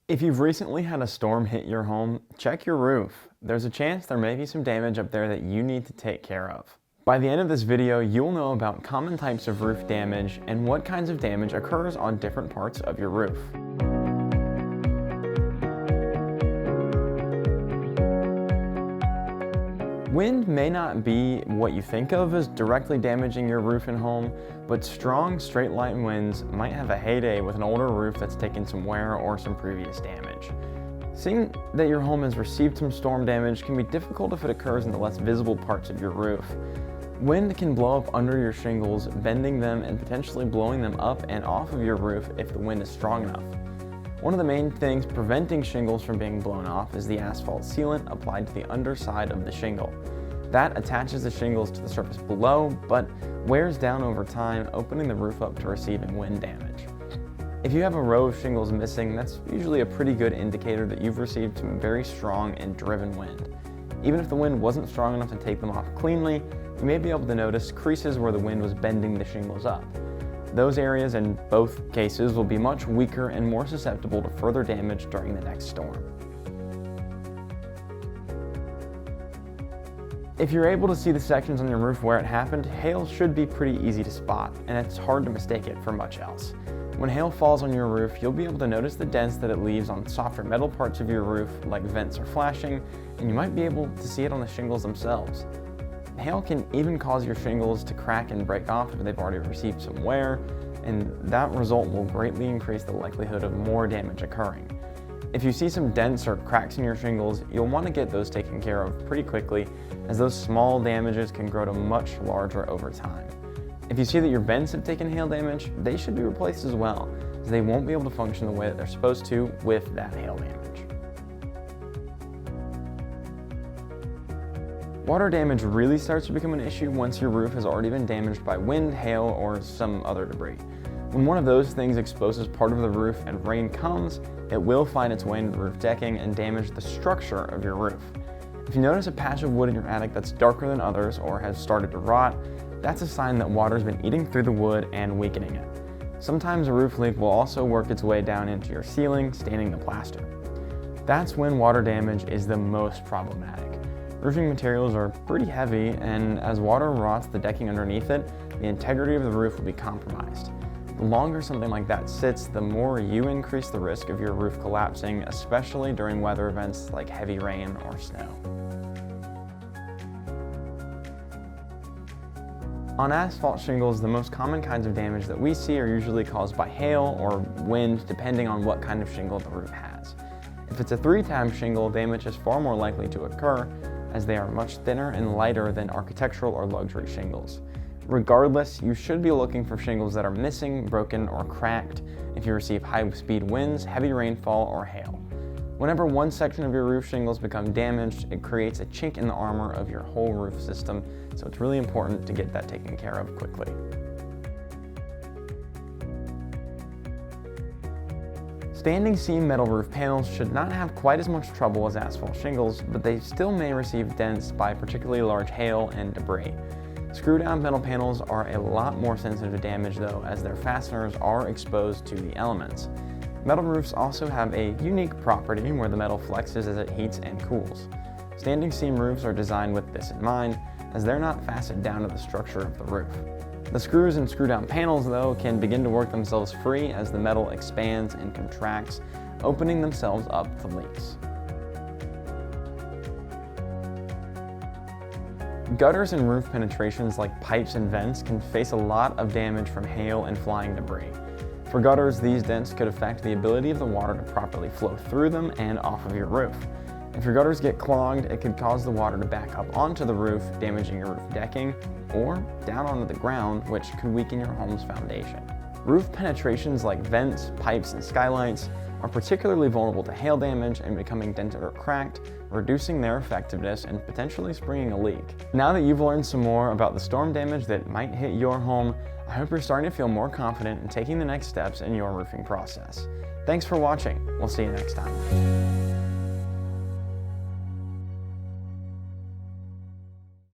If you've recently had a storm hit your home, check your roof. There's a chance there may be some damage up there that you need to take care of. By the end of this video, you'll know about common types of roof damage and what kinds of damage occurs on different parts of your roof. Wind may not be what you think of as directly damaging your roof and home, but strong straight line winds might have a heyday with an older roof that's taken some wear or some previous damage. Seeing that your home has received some storm damage can be difficult if it occurs in the less visible parts of your roof. Wind can blow up under your shingles, bending them and potentially blowing them up and off of your roof if the wind is strong enough. One of the main things preventing shingles from being blown off is the asphalt sealant applied to the underside of the shingle. That attaches the shingles to the surface below, but wears down over time, opening the roof up to receiving wind damage. If you have a row of shingles missing, that's usually a pretty good indicator that you've received some very strong and driven wind. Even if the wind wasn't strong enough to take them off cleanly, you may be able to notice creases where the wind was bending the shingles up. Those areas in both cases will be much weaker and more susceptible to further damage during the next storm. If you're able to see the sections on your roof where it happened, hail should be pretty easy to spot, and it's hard to mistake it for much else. When hail falls on your roof, you'll be able to notice the dents that it leaves on softer metal parts of your roof, like vents or flashing, and you might be able to see it on the shingles themselves. Hail can even cause your shingles to crack and break off if they've already received some wear, and that result will greatly increase the likelihood of more damage occurring. If you see some dents or cracks in your shingles, you'll want to get those taken care of pretty quickly, as those small damages can grow to much larger over time. If you see that your vents have taken hail damage, they should be replaced as well, as they won't be able to function the way that they're supposed to with that hail damage. Water damage really starts to become an issue once your roof has already been damaged by wind, hail, or some other debris. When one of those things exposes part of the roof and rain comes, it will find its way into the roof decking and damage the structure of your roof. If you notice a patch of wood in your attic that's darker than others or has started to rot, that's a sign that water's been eating through the wood and weakening it. Sometimes a roof leak will also work its way down into your ceiling, staining the plaster. That's when water damage is the most problematic. Roofing materials are pretty heavy, and as water rots the decking underneath it, the integrity of the roof will be compromised. The longer something like that sits, the more you increase the risk of your roof collapsing, especially during weather events like heavy rain or snow. On asphalt shingles, the most common kinds of damage that we see are usually caused by hail or wind, depending on what kind of shingle the roof has. If it's a 3-tab shingle, damage is far more likely to occur, as they are much thinner and lighter than architectural or luxury shingles. Regardless, you should be looking for shingles that are missing, broken, or cracked if you receive high-speed winds, heavy rainfall, or hail. Whenever one section of your roof shingles become damaged, it creates a chink in the armor of your whole roof system, so it's really important to get that taken care of quickly. Standing seam metal roof panels should not have quite as much trouble as asphalt shingles, but they still may receive dents by particularly large hail and debris. Screw-down metal panels are a lot more sensitive to damage though, as their fasteners are exposed to the elements. Metal roofs also have a unique property where the metal flexes as it heats and cools. Standing seam roofs are designed with this in mind, as they're not fastened down to the structure of the roof. The screws and screw-down panels, though, can begin to work themselves free as the metal expands and contracts, opening themselves up to leaks. Gutters and roof penetrations like pipes and vents can face a lot of damage from hail and flying debris. For gutters, these dents could affect the ability of the water to properly flow through them and off of your roof. If your gutters get clogged, it could cause the water to back up onto the roof, damaging your roof decking, or down onto the ground, which could weaken your home's foundation. Roof penetrations like vents, pipes, and skylights are particularly vulnerable to hail damage and becoming dented or cracked, reducing their effectiveness and potentially springing a leak. Now that you've learned some more about the storm damage that might hit your home, I hope you're starting to feel more confident in taking the next steps in your roofing process. Thanks for watching. We'll see you next time.